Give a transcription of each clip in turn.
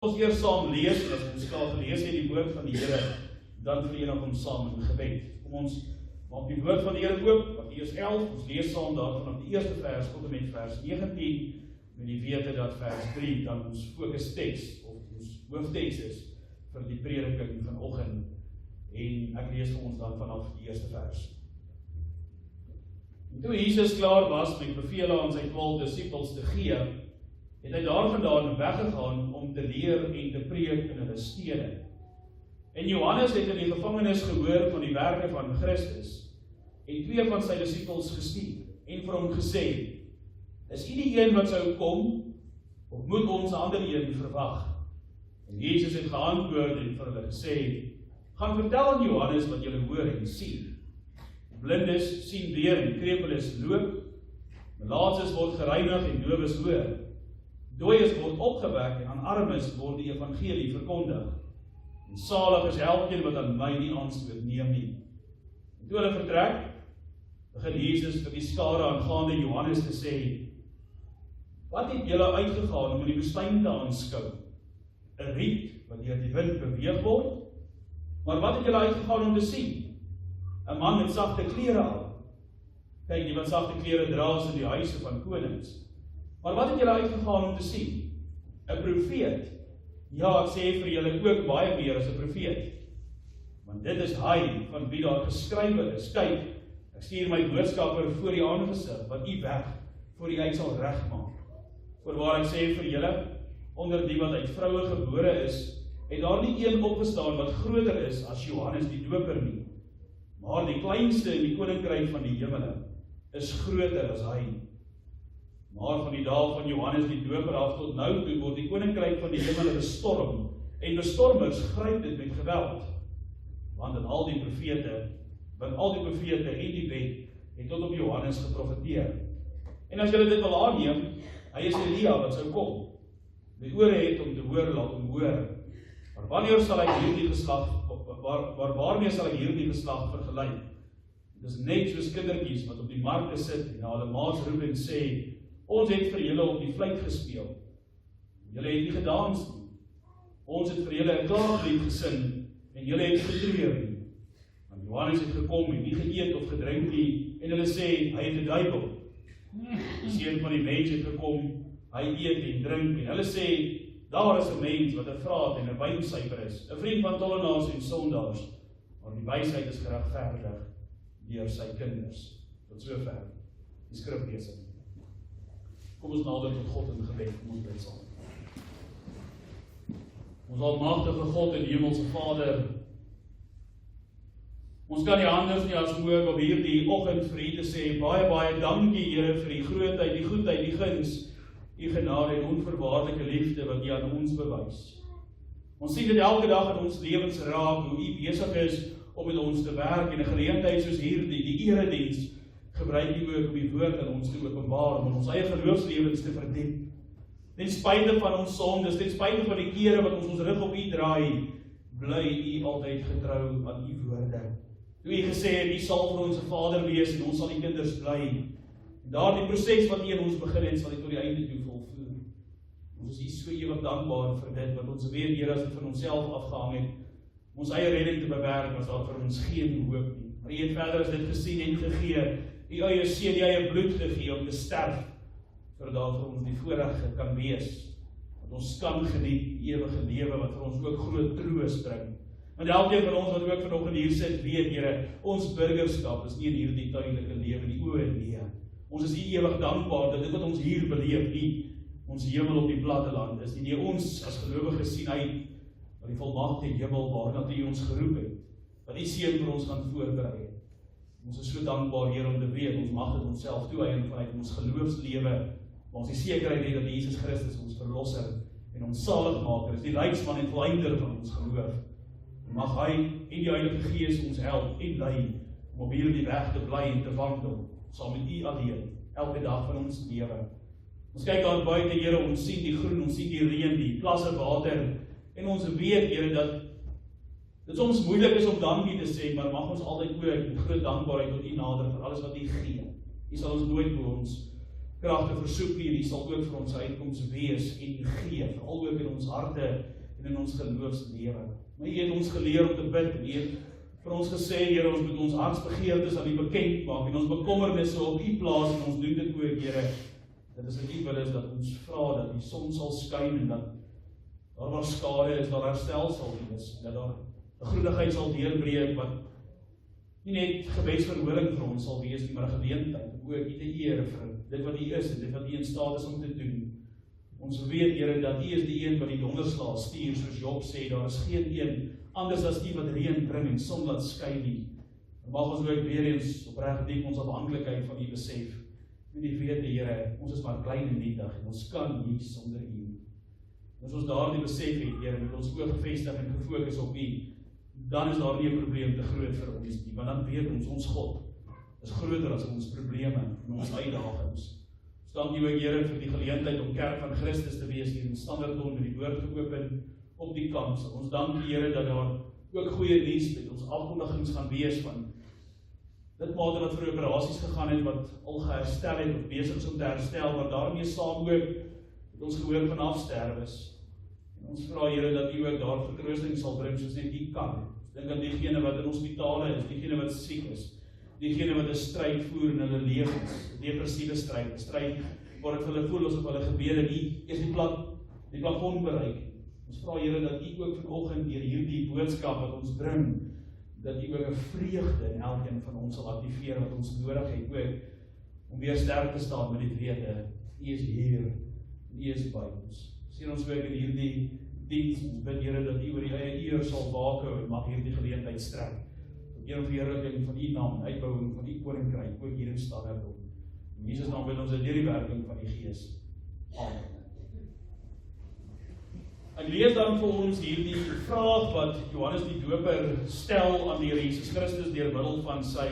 Ons eers saam lees, en as ons klaar gelees het die woord van die Here, dan verenig ons saam in gebed. Kom ons maak die woord van die Here oop, Matteus 11, ons lees saam daarvan op die eerste vers tot en met vers 19, met die wete dat vers 3 dan ons fokusteks, of ons hoofteks is, vir die prediking vanoggend, en ek lees vir ons dan vanaf die eerste vers. En toe Jesus klaar was met bevele aan sy 12 disippels te gee, het hy daarvandaan weggegaan om te leer en te preek in hulle stede. En Johannes het in die gevangenis gehoor van die werke van Christus, en 2 van sy disippels gestuur, en vir hom gesê, is u die een wat sou kom, of moet ons 'n ander een verwag? En Jesus het geantwoord en vir hulle gesê, gaan vertel aan Johannes wat julle hoor en sien. Blindes sien weer en krepeles loop, malaatses word gereinig en dowes hoor, dooies word opgewek en aan armes word die evangelie verkondig. En salig is elkeen wat aan my nie aanstoot neem nie. En toe hulle vertrek, begin Jesus vir die skare aangaande Johannes te sê, wat het julle uitgegaan om in die woestyn te aanskou? 'n riet wat deur die wind beweeg word? Maar wat het julle uitgegaan om te sien? 'n man met sagte klere aan. Kyk, die wat sagte klere dra is in die huise van konings. Maar wat het julle uitgegaan om te sien? 'n profeet? Ja, ek sê vir julle ook baie meer as 'n profeet. Want dit is hy van wie daar geskrywe is. Kyk, ek stuur my boodskapper voor die aangesig, wat u weg voor die uit sal regmaak. Voorwaar ek sê vir julle, onder die wat uit vroue gebore is, het daar nie een opgestaan wat groter is as Johannes die Doper nie. Maar die kleinste in die koninkryk van die hemele is groter as hy. Maar van die dae van Johannes die Doper af tot nou toe word die koninkryk van die hemele bestorm, en bestormers gryp dit met geweld. Want al die profete en die wet het tot op Johannes geprofeteer. En as julle dit wil aanneem, hy is Elia wat sou kom. Die ore het om te hoor, laat hom hoor. Maar wanneer sal hy hierdie geslag, waarmee sal hy hierdie geslag vergelyk? Dit is net soos kindertjies wat op die markte sit en na hulle maats roep en sê, ons het vir julle op die fluit gespeel. Julle het nie gedans nie. Ons het vir julle 'n klaaglied gesing en julle het getreur nie. Want Johannes het gekom en nie geëet of gedrink nie en hulle sê, hy het 'n duiwel. Die seun van die mens het gekom, hy eet en drink en hulle sê, daar is 'n mens wat 'n vraat en 'n wynsuiper is, 'n vriend van tollenaars en sondaars, maar die wysheid is geregverdig deur sy kinders. Tot sover die skriflesing. Kom ons nader tot God in gebed, kom ons bid saam. Ons almagtige God en hemelse Vader, ons kan nie anders nie as moeg op hierdie oggend vir U te sê, baie, baie dankie Here vir die grootheid, die goedheid, die guns, U genade en onvoorwaardelike liefde wat U aan ons bewys. Ons sien dit elke dag in ons lewens raak, hoe U besig is om met ons te werk, en 'n geleentheid soos hierdie, die erediens, gebruik U ook om die woord aan ons te openbaar, om ons eie geloofslewens te verdiep. Ten spyte van ons sondes, ten spyte van die kere wat ons rug op U draai, bly U altyd getrou aan U woorde. Toe U gesê het, U sal vir ons 'n Vader wees en ons sal U kinders bly. Daardie proses wat U in ons begin het, sal U tot die einde toe volvoer. Ons is so ewig dankbaar vir dit, wat ons weet, Here, as dit van onsself afgehang het, om ons eie redding te bewerk, was daar vir ons geen hoop nie. Maar U het verder as dit gesien en gegee, U eie seun, U eie bloed gegee om te sterf, sodat vir ons die voorreg kan wees, dat ons kan geniet die ewige lewe, wat vir ons ook groot troos bring. Want elkeen van ons wat ook vanoggend hier sit, weet, Here, ons burgerskap is nie in hierdie tydelike lewe nie, o nee. Ons is U ewig dankbaar dat dit wat ons hier beleef nie ons hemel op die platte land is nie. Ons as gelowiges sien uit na die volmaakte hemel waarna U ons geroep het, wat U seun vir ons gaan voorberei het. Ons is so dankbaar, Here, om te weet, ons mag dit onsself toeëien vanuit ons geloofslewe, maar ons die sekerheid het dat Jesus Christus ons verlosser en ons saligmaker is, die leidsman en volleinder van ons geloof. En mag hy en die Heilige Gees ons help en lei om op hierdie weg te bly en te wandel, saam met U alleen, elke dag van ons lewe. Ons kyk daar buite, Here, ons sien die groen, ons sien die reën, die plasse water, en ons weet, Here, dat dit soms moeilik is om dankie te sê, maar mag ons altyd ook met groot dankbaarheid tot U nader vir alles wat U gee. U sal ons nooit bo ons krag te versoek nie, die sal ook vir ons uitkoms wees en gee, veral ook in ons harte en in ons geloofslewe. Maar U het ons geleer om te bid, en U het vir ons gesê, Here, ons moet ons hartsbegeertes aan U bekend maak, en ons bekommernisse op U plaas, en ons doen dit ook, Here. Dit is in U wil is dat ons vra, dat die son sal skyn, en dat daar waar skade is, daar herstel sal wees, dat daar 'n groenigheid sal deurbreek, wat nie net gebedsverhoring vir ons sal wees, maar 'n geleentheid, ook U te eer vir dit wat U is, en dit wat U in staat is om te doen. Ons weet, Here, dat U is die een wat die donderslae stuur, soos Job sê, daar is geen een anders as U wat reën bring en son laat skyn nie. Mag ons ook weer eens opreg diep ons afhanklikheid van U besef. Met die wete, Here, ons is maar klein en nietig, en ons kan nie sonder U. As ons daardie besef het, Here, met ons oog gefestig en gefokus op U, dan is daar nie 'n probleem te groot vir ons nie, want dan weet ons God is groter as ons probleme en ons uitdagings. Dank U ook, Here, vir die geleentheid om Kerk van Christus te wees hier in Standerton met die woord geopen op die kansel. Ons dank U, Here, dat daar ook goeie nuus met ons afkondigings gaan wees van dit mate wat vir operasies gegaan het, wat al geherstel het of besig is om te herstel, wat daarmee saam ook met ons gehoor van afsterwes. En ons vra, Here, dat U ook daar vertroosting sal bring soos net U kan. Dink aan diegene wat in hospitale is, diegene wat siek is, diegene wat 'n stryd voer in hulle lewens, 'n depressiewe stryd, 'n stryd waar dit hulle voel asof hulle gebede nie eers die plafon bereik. Ons vra, Here, dat U ook vanoggend deur hierdie boodskap wat ons bring, dat U ook 'n vreugde in elkeen van ons sal aktiveer wat ons nodig het ook om weer sterk te staan met die wete, U is hier en U is by ons. Sien ons ook in hierdie diens, ons bid, Here, dat U oor die eie eer sal waak hou en mag hierdie geleentheid strek. Eer en verheerliking van U naam, uitbouing van U koninkryk, ook hier in Standerton. In Jesus naam bid ons deur die werking van die Gees. Amen. Ek lees dan vir ons hierdie vraag wat Johannes die Doper stel aan die Here Jesus Christus deur middel van sy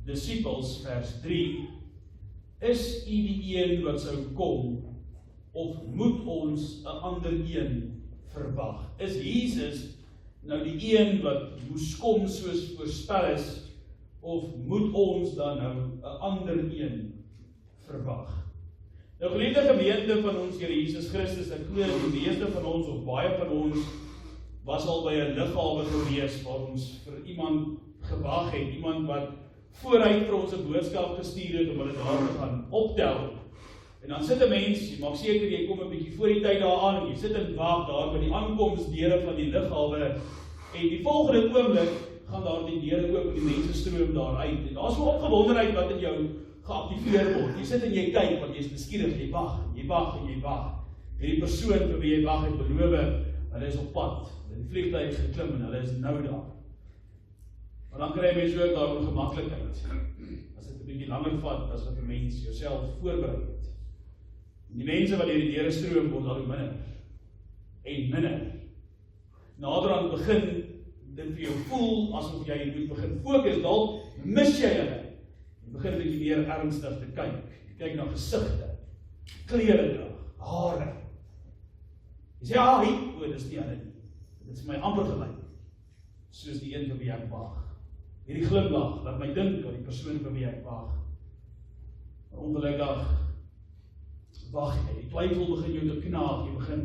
disippels, vers 3. Is U die een wat sou kom, of moet ons 'n ander een verwag? Is Jesus nou die een wat moes kom soos voorspel is, of moet ons dan nou 'n ander een verwag? Nou geliefde gemeente van ons Here Jesus Christus, ek glo die meeste van ons of baie van ons was al by 'n lughawe gewees waar ons vir iemand gewag het, iemand wat vooruit vir ons 'n boodskap gestuur het om hulle daar te gaan optel. En dan sit 'n mens, jy maak seker jy kom 'n bietjie voor die tyd daar aan en jy sit en wag daar by die aankomsdeure van die lughawe. En die volgende oomblik gaan daar die deure oop en die mense stroom daar uit. En daar's 'n opgewondenheid wat in jou geaktiveer word. Jy sit en jy kyk want jy's nuuskierig, jy wag en jy wag en jy wag. Hierdie persoon vir wie jy wag het beloof, hulle is op pad. Hulle het die vliegtuig geklim en hulle is nou daar. Maar dan kry mense ook daar ongemaklikheid. As dit 'n bietjie langer vat as wat 'n mens jouself voorberei het. Die mense wat deur die deure stroom word al minder en minder. Naderhand begin dit vir jou voel asof jy moet begin fokus, dalk mis jy hulle. Jy begin 'n bietjie meer ernstig te kyk. Jy kyk na gesigte, klere dra, hare. Jy sê, hier, dis nie hulle nie. Dit is my amper gelyk, soos die een vir wie ek wag. Hierdie glimlag laat my dink aan die persoon vir wie ek wag. Maar ongelukkig wag jy, die twyfel begin jou te knaag, jy begin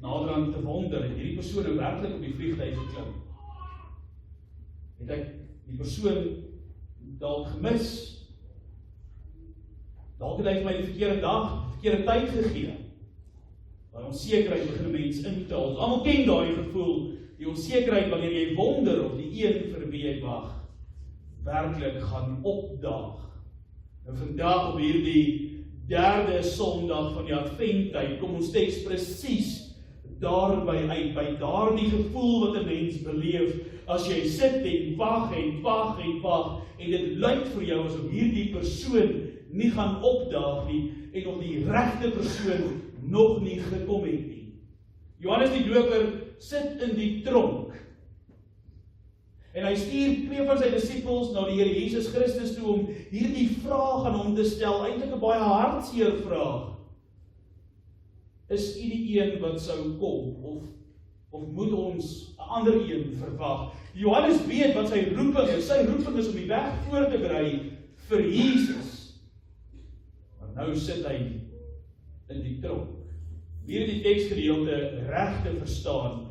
naderhand te wonder, het hierdie persoon nou werklik op die vliegtuig geklim? Het ek die persoon dalk gemis? Dalk het hy vir my die verkeerde dag, die verkeerde tyd gegee. Waar onsekerheid begin 'n mens intel. Ons almal ken daardie gevoel, die onsekerheid wanneer jy wonder of die een vir wie jy wag werklik gaan opdaag. En vandag op hierdie derde Sondag van die Adventtyd kom ons teks presies daarby uit, by daardie gevoel wat 'n mens beleef as jy sit en wag en wag en wag en dit lyk vir jou asof hierdie persoon nie gaan opdaag nie en of die regte persoon nog nie gekom het nie. Johannes die Doper sit in die tronk en hy stuur 2 van sy disippels na die Here Jesus Christus toe om hierdie vraag aan hom te stel, eintlik 'n baie hartseer vraag. Is U die een wat sou kom of moet ons 'n ander een verwag? Johannes weet wat sy roeping is. Sy roeping is om die weg voor te berei vir Jesus. Maar maar nou sit hy in die tronk. Hier die teksgedeelte reg te verstaan,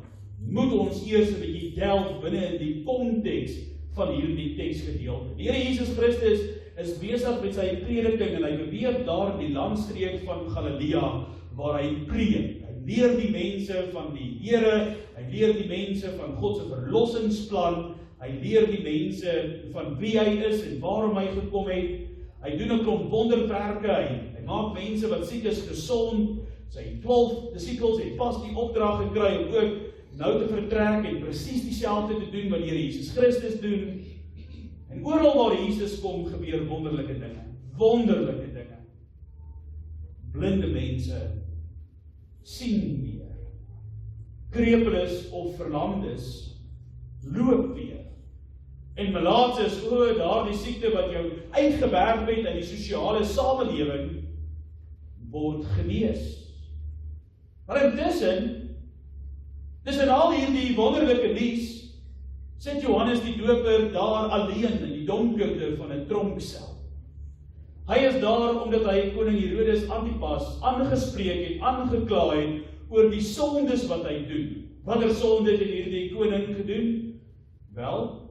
moet ons eers 'n bietjie delf binne in die konteks van hierdie teksgedeelte. Die Here Jesus Christus is besig met sy prediking en hy beweeg daar in die landstreek van Galilea waar hy preek. Hy leer die mense van die Here, hy leer die mense van God se verlossingsplan, hy leer die mense van wie hy is en waarom hy gekom het. Hy doen 'n klomp wonderwerke, hy maak mense wat siek is gesond. Sy 12 disippels het pas die opdrag gekry om ook nou te vertrek en presies dieselfde te doen wat die Here Jesus Christus doen. En oral waar Jesus kom, gebeur wonderlike dinge. Wonderlike dinge. Blinde mense sien weer. Krepeles of verlamdes loop weer. En melaatses, daardie siekte wat jou uitgewerp het in die sosiale samelewing, word genees. Maar intussen, tussen al hierdie wonderlike nuus, sit Johannes die Doper daar alleen in die donkerte van 'n tronksel. Hy is daar omdat hy koning Herodes Antipas aangespreek het, aangekla het oor die sondes wat hy doen. Watter sonde het hierdie koning gedoen? Wel,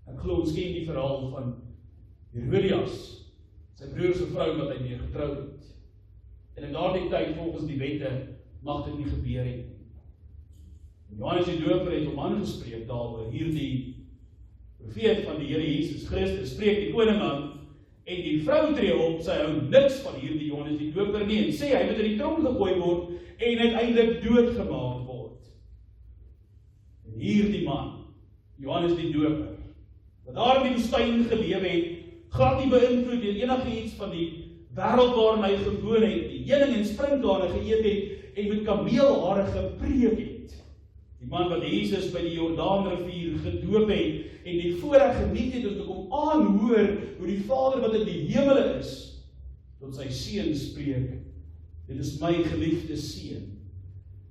ek glo ons ken die verhaal van Herodias, sy broer se vrou wat hy mee getrou het. En in daardie tyd, volgens die wette, mag dit nie gebeur het. Johannes die Doper het hom aangespreek daaroor. Hierdie profeet van die Here Jesus Christus spreek die koning aan, en die vrou tree op, sy hou niks van hierdie Johannes die Doper nie, en sê hy moet in die tronk gegooi word, en uiteindelik doodgemaak word. En hierdie man, Johannes die Doper, wat daar in die woestyn geleef het, glad nie beïnvloed deur enigiets van die wêreld waarin hy gewoon het, die heuning en sprinkane geëet het, en met kameelhare gepreek het. Die man wat Jesus by die Jordaanrivier gedoop het, en die voorreg geniet het om te kom aanhoor hoe die Vader wat in die hemele is, tot sy seun spreek. Dit is my geliefde seun,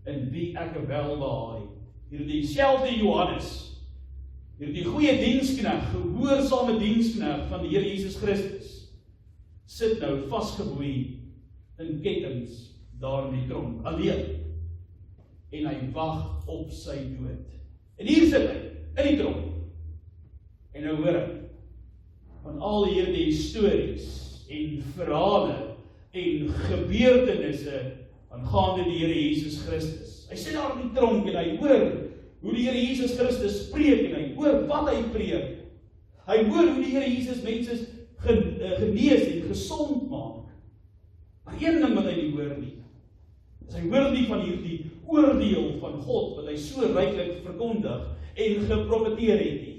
in wie ek welbehaag. Hierdie selfde Johannes, hierdie goeie diensknegt, gehoorsame diensknegt van die Here Jesus Christus, sit nou vasgeboei in kettinge daar in die tronk, alleen. En hy wag op sy dood. En hier sit hy, in die tronk. En nou hoor hy, van al hierdie stories en verhale en gebeurtenisse aangaande die Here Jesus Christus. Hy sit daar in die tronk en hy hoor hoe die Here Jesus Christus spreek en hy hoor wat hy preek. Hy hoor hoe die Here Jesus mense genees en gesond maak. Maar een ding wat hy nie hoor nie, is hy hoor nie van hierdie oordeel van God wat hy so ryklik verkondig en geprofeteer het nie.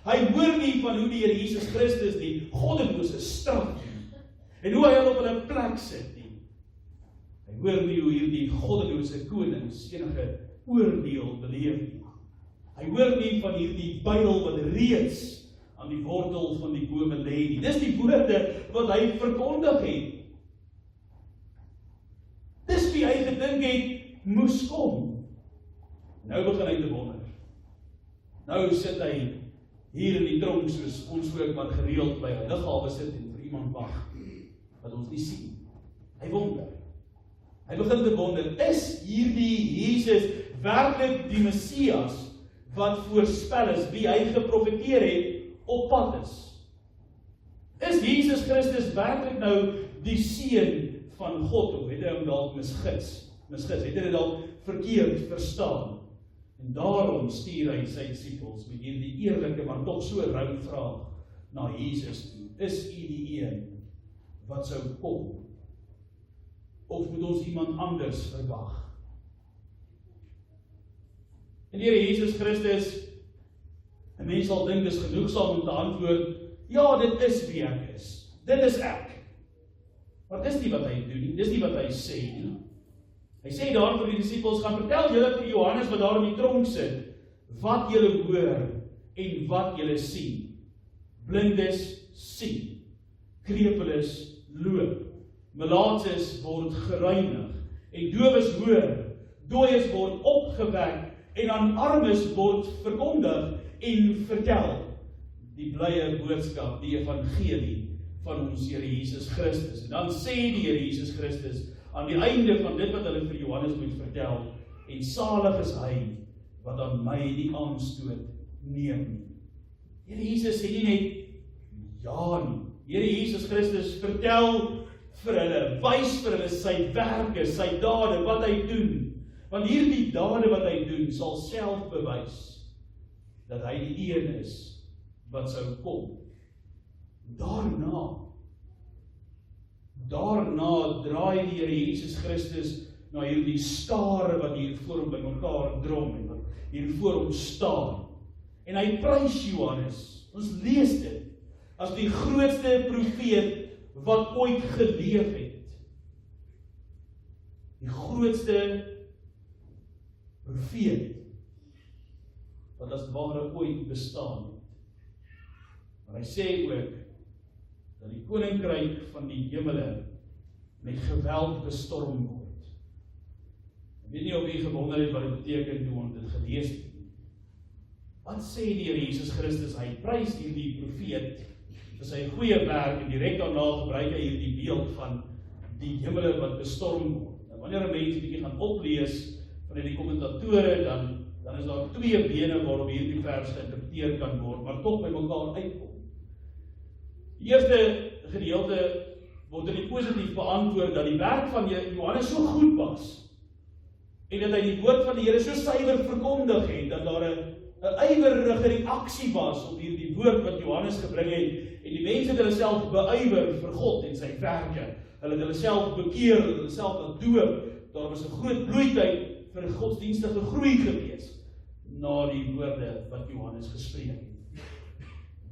Hy hoor nie van hoe die Here Jesus Christus die goddelose straf en hoe hy hulle op 'n plek sit nie. Hy hoor nie hoe hierdie goddelose konings enige oordeel beleef nie. Hy hoor nie van hierdie bydel wat reeds aan die wortel van die bome lê nie. Dis die woorde wat hy verkondig het. Dis wie hy gedink het moes kom. Nou begin hy te wonder. Nou sit hy hier in die tronk, soos ons ook maar gereeld by 'n lughawe sit en vir iemand wag wat ons nie sien. Hy wonder. Hy begin te wonder, is hierdie Jesus werklik die Messias wat voorspel is, wie hy geprofeteer het op pad is? Is Jesus Christus werklik nou die seun van God, of het hy hom dalk misgids, het hy dit dalk verkeerd verstaan? En daarom stuur hy sy disippels met hierdie eerlike, maar tog so rou vraag na Jesus toe. Is u die een wat sou kom? Of moet ons iemand anders verwag? En die Here Jesus Christus, 'n mens sal dink dis genoegsaam om te antwoord, ja, dit is wie ek is. Dit is ek. Maar dis nie wat hy doen nie, dis nie wat hy sê nie. Hy sê daar vir die disippels, gaan vertel julle vir Johannes wat daar in die tronk sit, wat julle hoor en wat julle sien. Blindes sien, krepeles loop, melaatses word gereinig, en dowes hoor, dooies word opgewek, en aan armes word verkondig en vertel die blye boodskap, die evangelie van ons Here Jesus Christus. En dan sê die Here Jesus Christus aan die einde van dit wat hulle vir Johannes moet vertel, en salig is hy wat aan my die aanstoot neem. Here Jesus sê nie net ja nie. Here Jesus Christus vertel vir hulle, wys vir hulle sy werke, sy dade, wat hy doen. Want hierdie dade wat hy doen, sal self bewys dat hy die een is wat sou kom. Daarna draai die Here Jesus Christus na hierdie skare wat hier voor hom bymekaar drom en wat hier voor hom staan. En hy prys Johannes. Ons lees dit as die grootste profeet wat ooit geleef het. Die grootste profeet wat as ware ooit bestaan het. Maar hy sê ook dat die koninkryk van die hemele met geweld bestorm word. Ek weet nie of jy gewonder het wat dit beteken toe ons dit gelees het. Wat sê die Here Jesus Christus? Hy prys hierdie profeet vir sy goeie werk en direk daarna gebruik hy hierdie beeld van die hemele wat bestorm word. Nou, wanneer 'n mens bietjie gaan oplees van die kommentatore, dan is daar twee bene waarop hierdie vers geïnterpreteer kan word, maar tog by mekaar uitkom. Die eerste gedeelte word in die positief beantwoord dat die werk van Johannes so goed was en dat hy die woord van die Here so suiwer verkondig het, dat daar 'n ywerige reaksie was op hierdie woord wat Johannes gebring het, en die mense het hulle self beywer vir God en sy werke. Hulle het hulle self bekeer, hulle self laat doop. Daar was 'n groot bloeityd vir godsdienstige groei gewees na die woorde wat Johannes gespreek het.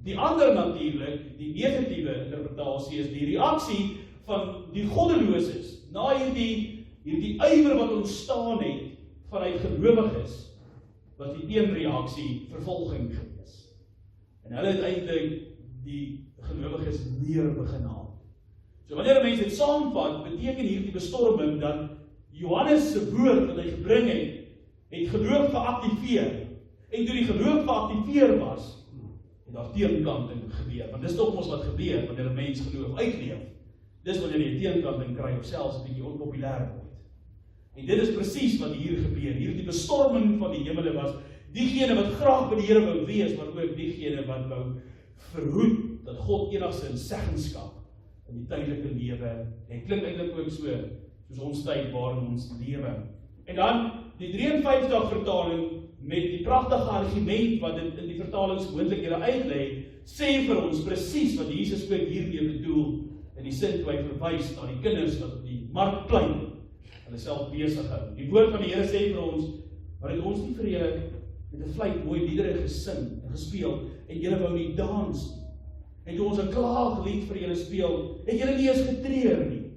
Die ander natuurlik, die negatiewe interpretasie is die reaksie van die goddeloses na hierdie ywer wat ontstaan het vanuit gelowiges, was die teenreaksie vervolging gewees. En hulle het eintlik die gelowiges neer begin haal. So wanneer 'n mens dit saamvat, beteken hierdie bestorming dat Johannes se woord wat hy gebring het geloof geaktiveer. En toe die geloof geaktiveer was, het daar teenkanting gebeur. Want dis tog mos wat gebeur wanneer 'n mens geloof uitleef. Dis wanneer jy teenkanting kry of selfs 'n bietjie onpopulêr word. En dit is presies wat hier gebeur. Hierdie bestorming van die hemele was diegene wat graag by die Here wou wees, maar ook diegene wat wou verhoed dat God enigstens seggenskap in die tydelike lewe. En klink eintlik ook soos ons tyd waarin ons lewe. En dan die 53 vertaling met die pragtige argument wat dit in die vertalingsmoontlikhede uitlei, sê vir ons presies wat Jesus ook hiermee bedoel in die sin toe hy verwys na die kinders wat op die markplein hulle self besig hou. Die woord van die Here sê vir ons, maar het ons nie vir julle met 'n fluit mooi liedere gesing en gespeel en julle wou nie dans nie. En toe ons 'n klaaglied vir julle speel, het julle nie eens getreur nie.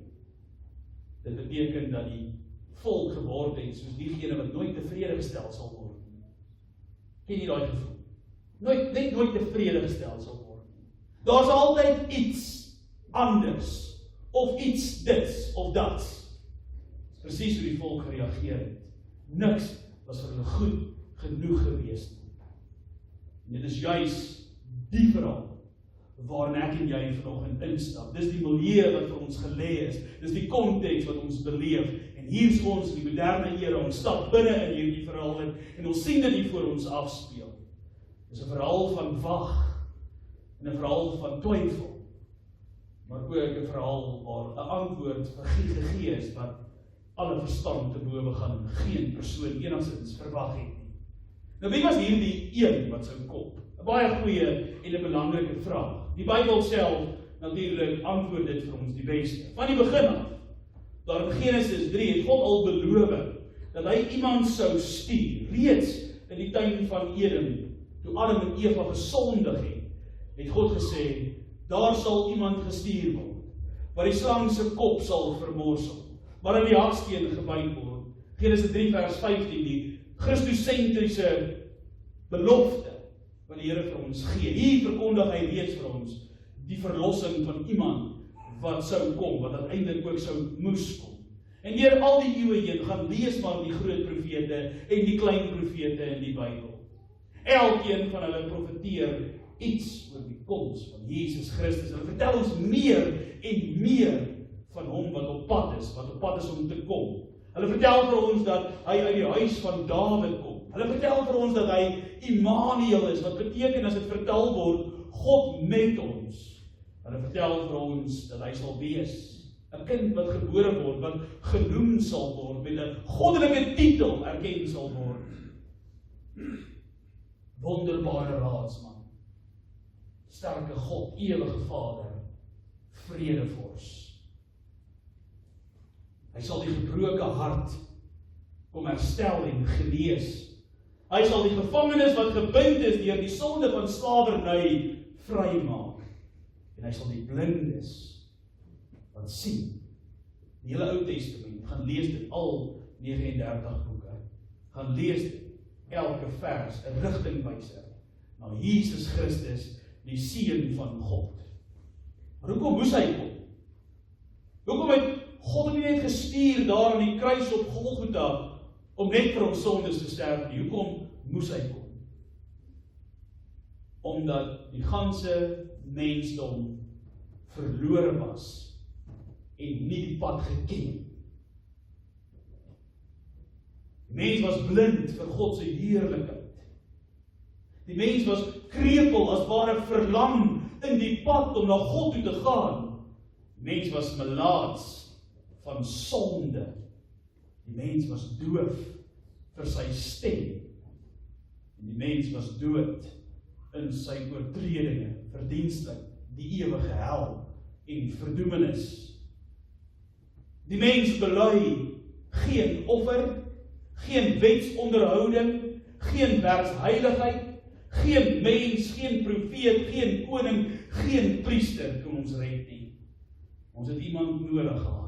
Dit beteken dat die volk geword het soos diegene wat nooit tevrede gestel sal word. Ken jy daai gevoel? Nooit tevrede gestel sal word. Daar's altyd iets anders, of iets dit, of dat. Presies hoe die volk gereageer het. Niks was vir hulle goed genoeg gewees nie. En dit is juis die verhaal waarin ek en jy vanoggend instap. Dis die milieu wat vir ons gelê is. Dis die konteks wat ons beleef. En hier is ons in die moderne era, ons stap binne in hierdie verhaal en ons sien dit hier voor ons afspeel. Dis 'n verhaal van wag en 'n verhaal van twyfel. Maar ook 'n verhaal waar 'n antwoord gegee is wat alle verstand te bowe gaan en geen persoon enigstens verwag het nie. Nou wie was hierdie een wat sou kom? 'n Baie goeie en 'n belangrike vraag. Die Bybel self natuurlik antwoord dit vir ons die beste. Van die begin af, daar in Genesis 3 het God al beloof dat hy iemand sou stuur. Reeds in die tuin van Eden, toe Adam en Eva gesondig het God gesê, daar sal iemand gestuur word, wat die slang se kop sal vermorsel, maar in die haksteen gebyt word. Genesis 3 vers 15, die Christosentriese belofte wat die Here vir ons gee. Hier verkondig hy reeds vir ons die verlossing van iemand wat sou kom, wat uiteindelik ook sou moes kom. En deur al die eeue heen gaan lees maar die groot profete en die klein profete in die Bybel. Elkeen van hulle profeteer iets oor die koms van Jesus Christus. Hulle vertel ons meer en meer van hom wat op pad is om te kom. Hulle vertel vir ons dat hy uit die huis van Dawid kom. Hulle vertel vir ons dat hy Immanuel is, wat beteken as dit vertaal word, God met ons. Hulle vertel vir ons dat hy sal wees, 'n kind wat gebore word, wat genoem sal word, met 'n goddelike titel erken sal word. Wonderbare raadsman, sterke God, ewige Vader, vredevors. Hy sal die gebroke hart kom herstel en genees. Hy sal die gevangenes wat gebind is deur die sonde van slawerny vrymaak. En hy sal die blindes wat sien. Die hele Ou Testament, gaan lees dit al 39 boeke. Gaan lees dit, elke vers, 'n rigtingwyser na Jesus Christus, die Seun van God. Maar hoekom moes hy kom? Hoekom het God hom nie net gestuur daar aan die kruis op Golgotha om net vir ons sondes te sterf nie? Hoekom moes hy kom? Omdat die ganse mensdom verlore was en nie die pad geken. Die mens was blind vir God se heerlikheid. Die mens was krepeel as ware verlam in die pad om na God toe te gaan. Die mens was melaats van sonde. Die mens was doof vir sy stem. En die mens was dood in sy oortredinge, verdienstig die ewige hel en verdoemenis. Die mens bely geen offer, geen wetsonderhouding, geen werksheiligheid, geen mens, geen profeet, geen koning, geen priester kon ons red nie. Ons het iemand nodig gehad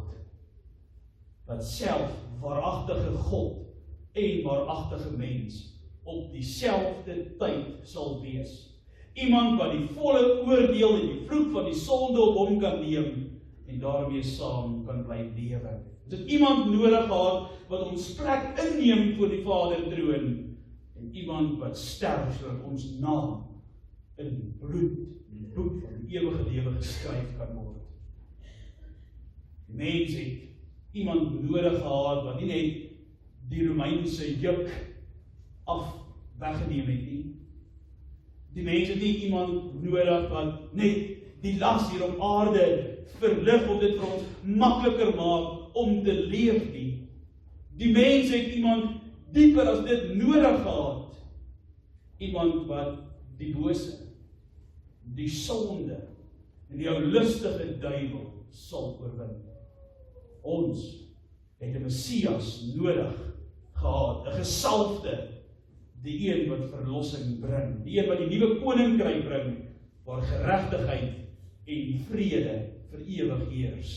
wat self waaragtige God en waaragtige mens op dieselfde tyd sal wees. Iemand wat die volle oordeel en die vloek van die sonde op hom kan neem en daarmee saam kan bly lewe. Ons het iemand nodig gehad wat ons plek inneem voor die Vadertroon en iemand wat sterf sodat ons naam in die boek van die ewige lewe geskryf kan word. Die mens het iemand nodig gehad wat nie net die Romeinse juk weggeneem het nie. Die mens het nie iemand nodig wat net die las hier op aarde verlig om dit vir ons makliker maak om te leef nie. Die mens het iemand dieper as dit nodig gehad. Iemand wat die bose, die sonde en die ou lustige duiwel sal oorwin. Ons het 'n Messias nodig gehad, 'n gesalfde, die een wat verlossing bring, die een wat die nuwe koninkryk bring, waar geregtigheid en vrede vir ewig heers.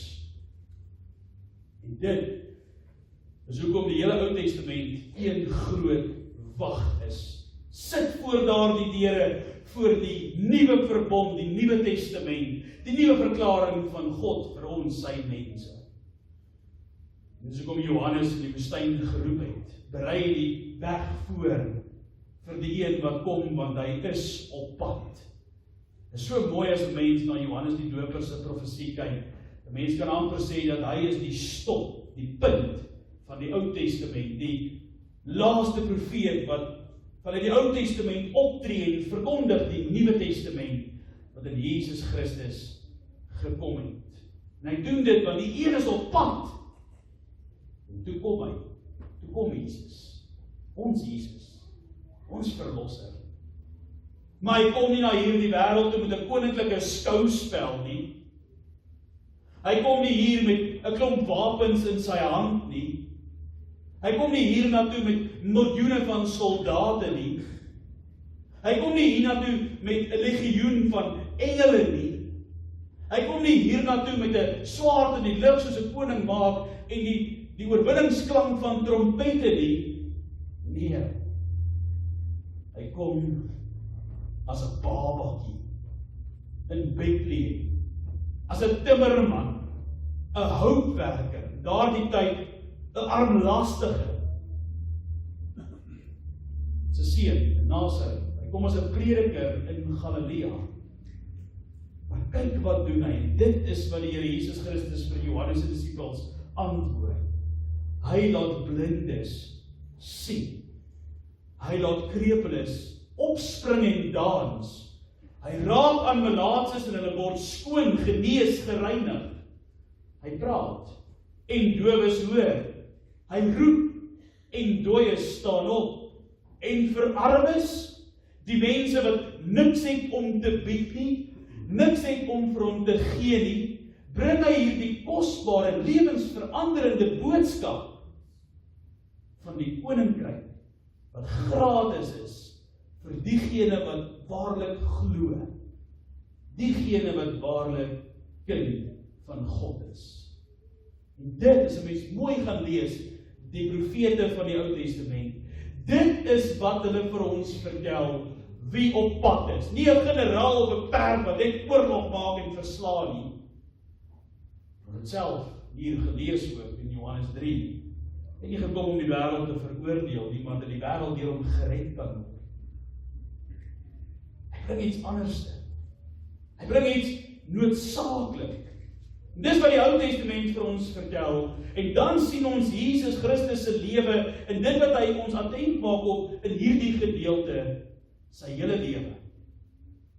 En dit is hoekom die hele Ou Testament een groot wag is. Sit voor daardie deure, voor die nuwe verbond, die nuwe testament, die nuwe verklaring van God vir ons, sy mense. En dis hoekom Johannes in die woestyn geroep het, berei die weg voor vir die een wat kom, want hy is op pad. Dit is so mooi as 'n mens na Johannes die Doper se profesie kyk. 'n Mens kan amper sê dat hy is die stop, die punt van die Ou Testament, die laaste profeet wat vanuit die Ou Testament optree en verkondig die Nuwe Testament wat in Jesus Christus gekom het. En hy doen dit want die een is op pad. En toe kom Jesus, ons verlosser. Maar hy kom nie na hierdie wêreld toe met 'n koninklike skouspel nie. Hy kom nie hier met 'n klomp wapens in sy hand nie. Hy kom nie hier na toe met miljoene van soldate nie. Hy kom nie hier na toe met 'n legioen van engele nie. Hy kom nie hier na toe met 'n swaard in die lug soos 'n koning maak en die oorwinningsklank van trompette nie. Nee. Hy kom as 'n babatjie in Bethlehem, as 'n timmerman, 'n houtwerker, daardie tyd 'n armlastige, sy seun in Nasaret. Hy kom as 'n prediker in Galilea. Maar kyk wat doen hy. Dit is wat die Here Jesus Christus vir Johannes se disippels antwoord. Hy laat blindes sien. Hy laat krepeles opspring en dans. Hy raak aan melaatses en hulle word skoon, genees, gereinig. Hy praat en dowes hoor. Hy roep en dooies staan op. En vir armes, die mense wat niks het om te bied nie, niks het om vir hom te gee nie, bring hy hierdie kosbare, lewensveranderende boodskap van die koninkryk, wat gratis is, vir diegene wat waarlik glo, diegene wat waarlik kind van God is. En dit is, as mens mooi gaan lees, die profete van die Ou Testament, dit is wat hulle vir ons vertel, wie op pad is. Nie 'n generaal of 'n perd wat net oorlog maak en verslaan nie. Maar dit self hier gelees ook in Johannes 3. Het nie gekom om die wêreld te veroordeel nie, maar dat die wêreld deur hom gered kan word. Hy bring iets anders. Hy bring iets noodsaaklik. En dis wat die Ou Testament vir ons vertel. En dan sien ons Jesus Christus se lewe en dit wat hy ons attent maak op in hierdie gedeelte, sy hele lewe.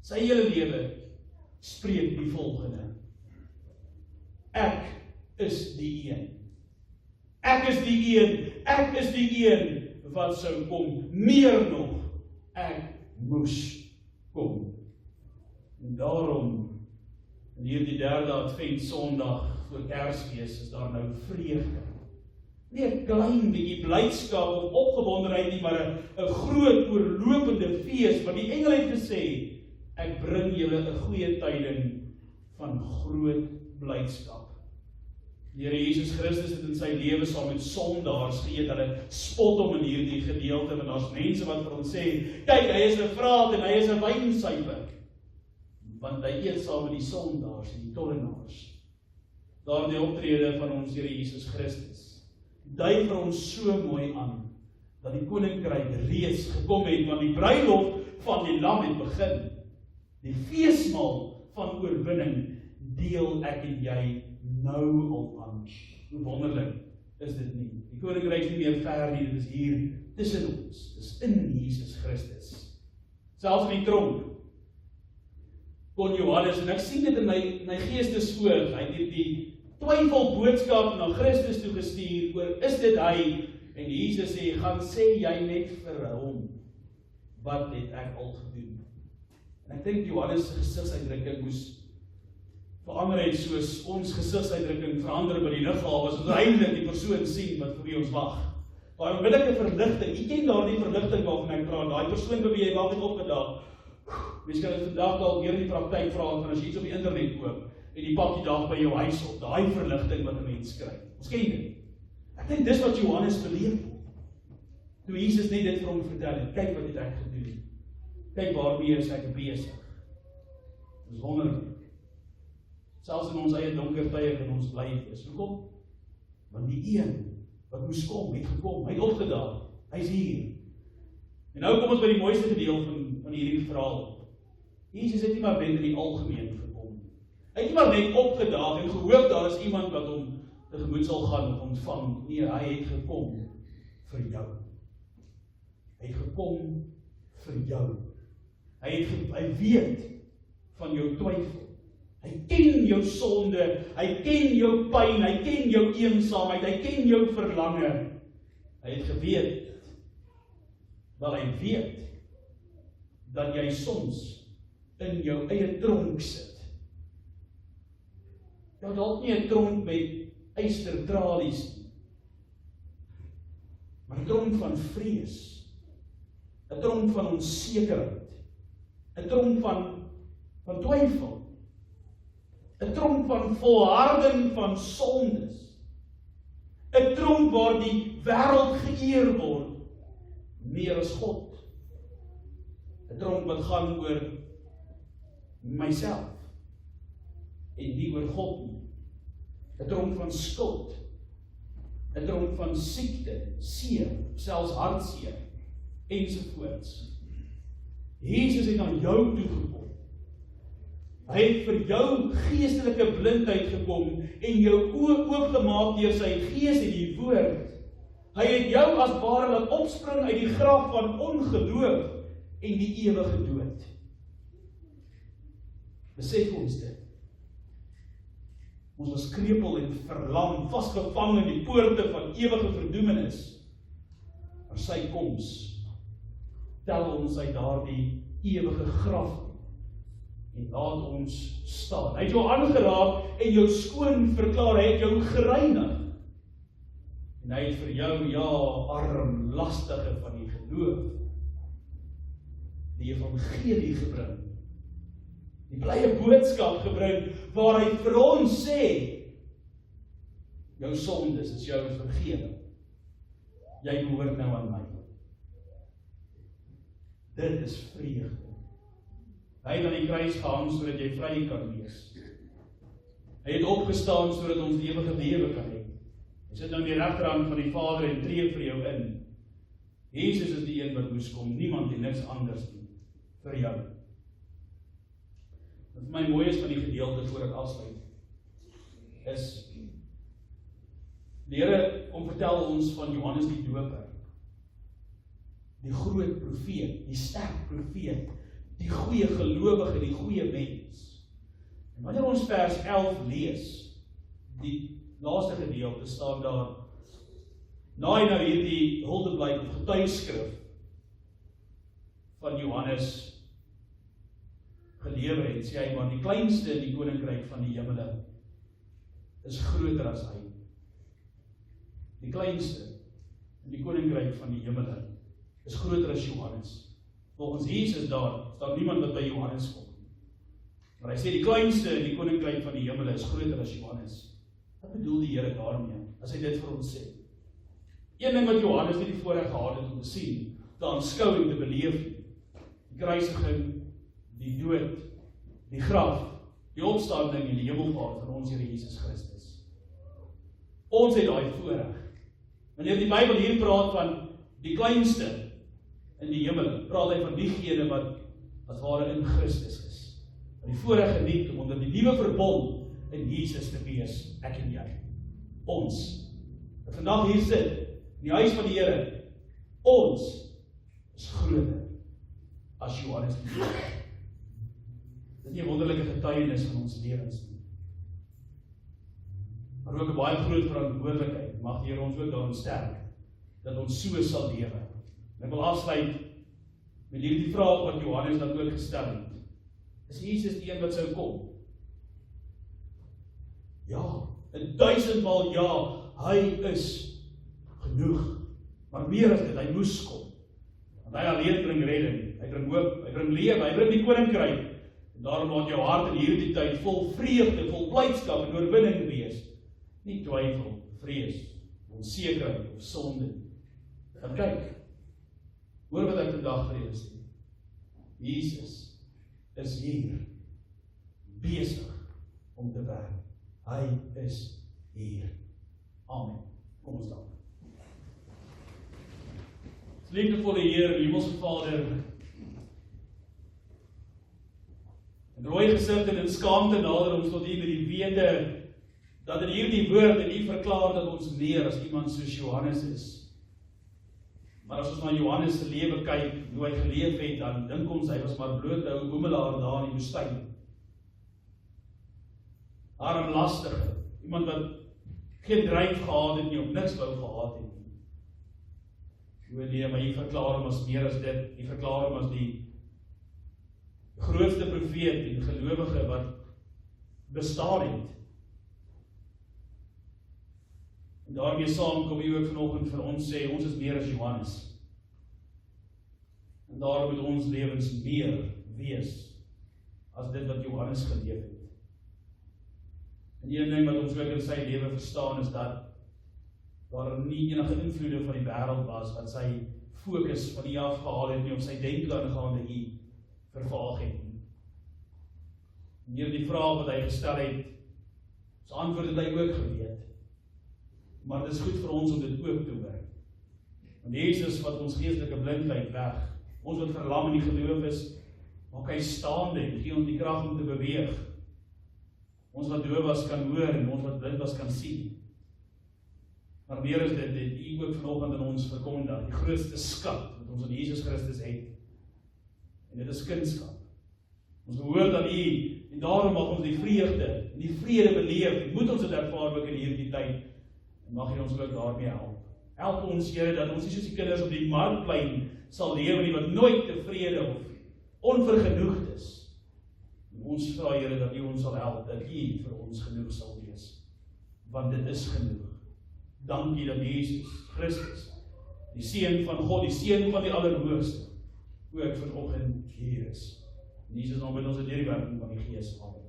Sy hele lewe spreek die volgende: Ek is die een. Ek is die een. Ek is die een wat sou kom. Meer nog, ek moes kom. En daarom, in hierdie derde Advent Sondag voor Kersfees, is daar nou vreugde. Nie 'n klein bietjie blydskap of opgewondenheid nie, maar 'n groot oorlopende fees, want die engele het gesê, ek bring julle 'n goeie tyding van groot blydskap. Die Here Jesus Christus het in sy lewe saam met sondaars geëet, hulle spot hom in hierdie gedeelte, want daar's mense wat vir hom sê, kyk, hy is 'n vraat en hy is 'n wynsuiper, want hy eet saam met die sondaars en die tollenaars. Daardie optrede van ons Here Jesus Christus dui vir ons so mooi aan, dat die koninkryk reeds gekom het, want die bruiloft van die lam het begin. Die feesmaal van oorwinning deel ek en jy nou al aan. Hoe wonderlik is dit nie? Die koninkryk is nie meer ver nie, dit is hier tussen ons, dit is in Jesus Christus. Selfs in die tronk kon Johannes, en ek sien dit in my geestesvoog, hy het die twyfel boodskap na Christus toe gestuur oor, is dit hy? En Jesus sê, gaan sê jy net vir hom, wat het ek al gedoen? En ek dink Johannes se gesigsuitdrukking moes verander het, soos ons gesigsuitdrukking verander by die liggawe, as ons eintlik die persoon sien wat vir wie ons wag. Maar onmiddellike verligting, jy ken daardie verligting waarvan ek praat, daai persoon by wie jy wag het opgedag. Mens kan dit vandag al meer in die praktyk vra, van as jy iets op die internet koop, en die pak die dag by jou huis op, daai verligting wat 'n mens kry. Ons ken dit. Ek dink dis wat Johannes beleef het. Toe Jesus net dit vir hom vertel het, kyk wat het ek gedoen. Kyk waarmee is ek besig. Dis wonderlik. Selfs in ons eie donker tye kan ons bly is. Hoekom? Want die een wat moes kom, het gekom, hy het opgedaag, hy is hier. En nou kom ons by die mooiste gedeelte van hierdie verhaal. Jesus het nie maar net in die algemeen gekom. Hy het nie maar net opgedaag en gehoop daar is iemand wat hom tegemoet sal gaan of ontvang. Nee, hy het gekom vir jou. Hy het gekom vir jou. Hy weet van jou twyfel. Hy ken jou sonde, hy ken jou pyn, hy ken jou eensaamheid, hy ken jou verlange. Hy het geweet, wel hy weet, dat jy soms in jou eie tronk sit. Ja, dalk nie 'n tronk met ystertralies nie, maar 'n tronk van vrees, 'n tronk van onsekerheid, 'n tronk van twyfel, 'n tronk van volharding van sondes, 'n tronk waar die wêreld geëer word, meer as God, 'n tronk wat gaan oor myself, en nie oor God nie, 'n tronk van skuld, 'n tronk van siekte, seer, selfs hartseer, ensovoorts. Jesus het aan jou toegekom. Hy het vir jou geestelike blindheid gekom en jou oë oopgemaak deur sy gees en die woord. Hy het jou as ware laat opspring uit die graf van ongeloof en die ewige dood. Besef ons dit. Ons was krepel en verlam, vasgevang in die poorte van ewige verdoemenis. Maar sy koms tel ons uit daardie ewige graf en laat ons staan. Hy het jou aangeraak en jou skoon verklaar, hy het jou gereinig. En hy het vir jou, ja, arm, lastige van die geloof, die evangelie gebring. Die blye boodskap gebring, waar hy vir ons sê, jou sondes is jou vergewe. Jy behoort nou aan my. Dit is vreugde. Hy het aan die kruis gehang, sodat jy vry kan wees. Hy het opgestaan, sodat ons die ewige lewe kan hê. Hy sit nou aan die regterhand van die Vader en tree vir jou in. Jesus is die een wat moes kom, niemand en niks anders nie, vir jou. Wat vir my mooi is van die gedeelte voor ek afsluit, is die Here kom vertel ons van Johannes die Doper, die groot profeet, die sterk profeet, die goeie gelowige, die goeie mens. En wanneer ons vers 11 lees, die laaste gedeelte staan daar, na hy nou hierdie huldeblyk of getuigskrif van Johannes gelewe het, sê hy, maar die kleinste in die koninkryk van die hemele is groter as hy. Die kleinste in die koninkryk van die hemele is groter as Johannes. Volgens Jesus daar staan niemand wat by Johannes kom. Maar hy sê die kleinste in die koninkryk van die hemele is groter as Johannes. Wat bedoel die Here daarmee, as hy dit vir ons sê? Een ding wat Johannes nie die voorreg gehad het om te sien, te aanskou en te beleef, die kruisiging, die dood, die graf, die opstanding en die hemelvaart van ons Here Jesus Christus. Ons het daai voorreg. Wanneer die Bybel hier praat van die kleinste in die hemel, praat hy van diegene wat as ware in Christus is. Wat die voorreg geniet om onder die nuwe verbond in Jesus te wees, ek en jy. Ons, wat vandag hier sit, in die huis van die Here, ons is groter as Johannes die Doper. Dit is nie 'n wonderlike getuienis van ons lewens nie. Maar ook 'n baie groot verantwoordelikheid. Mag die Here ons ook daarin sterk, dat ons so sal lewe. En ek wil afsluit met hierdie vraag wat Johannes dan ook gestel het. Is Jesus die een wat sou kom? Ja, 1000-mal ja, hy is genoeg. Maar meer as dit, hy moes kom. Want hy alleen bring redding, hy bring hoop, hy bring lewe, hy bring die koninkryk. En daarom laat jou hart in hierdie tyd vol vreugde, vol blydskap en oorwinning wees. Nie twyfel, vrees, onsekerheid of sonde. Gaan kyk. Hoor wat ek vandag vir julle sê. Jesus is hier, besig om te werk. Hy is hier. Amen. Kom ons dank. Liefdevolle Heer, Hemelse Vader, en rooi gesigte en in skaamte nader ons tot U met die wete dat in hierdie woord en U verklaar dat ons meer as iemand soos Johannes is. Maar as ons na Johannes se lewe kyk, hoe hy geleef het, dan dink ons hy was maar bloot 'n ou boemelaar daar in die woestyn. Armlastige, iemand wat geen dryf gehad het nie, of niks wou gehad het nie. Nee, maar U verklaar hom as meer as dit. U verklaar hom as die grootste profeet en gelowige wat bestaan het. En daarmee saam kom U ook vanoggend vir ons sê, ons is meer as Johannes. En daarom moet ons lewens meer wees as dit wat Johannes geleef het. En een ding wat ons ook in sy lewe verstaan is dat daar nie enige invloede van die wêreld was wat sy fokus van U afgehaal het nie, of sy denke aangaande U vervaag het nie. En hier die vraag wat hy gestel het, sy antwoord het hy ook geweet. Maar dit is goed vir ons om dit ook te hoor. Want Jesus vat ons geestelike blindheid weg. Ons wat verlam in die geloof is, maak hy staande en gee ons die krag om te beweeg. Ons wat doof was kan hoor en ons wat blind was kan sien. Maar meer is dit, het U ook vanoggend in ons verkondig, die grootste skat wat ons in Jesus Christus het. En dit is kindskap. Ons behoort aan U, en daarom mag ons die vreugde en die vrede beleef, en moet ons dit ervaar ook in hierdie tyd, en mag U ons ook daarmee help. Help ons, Here, dat ons nie soos die kinders op die markplein sal lewe nie, wat nooit tevrede of onvergenoegd is. En ons vra, Here, dat U ons sal help, dat U vir ons genoeg sal wees, want dit is genoeg. Dankie dat Jesus Christus, die Seun van God, die Seun van die Allerhoogste, ook vanoggend hier is. In Jesus naam bid ons dit deur die werking van die Gees. Amen.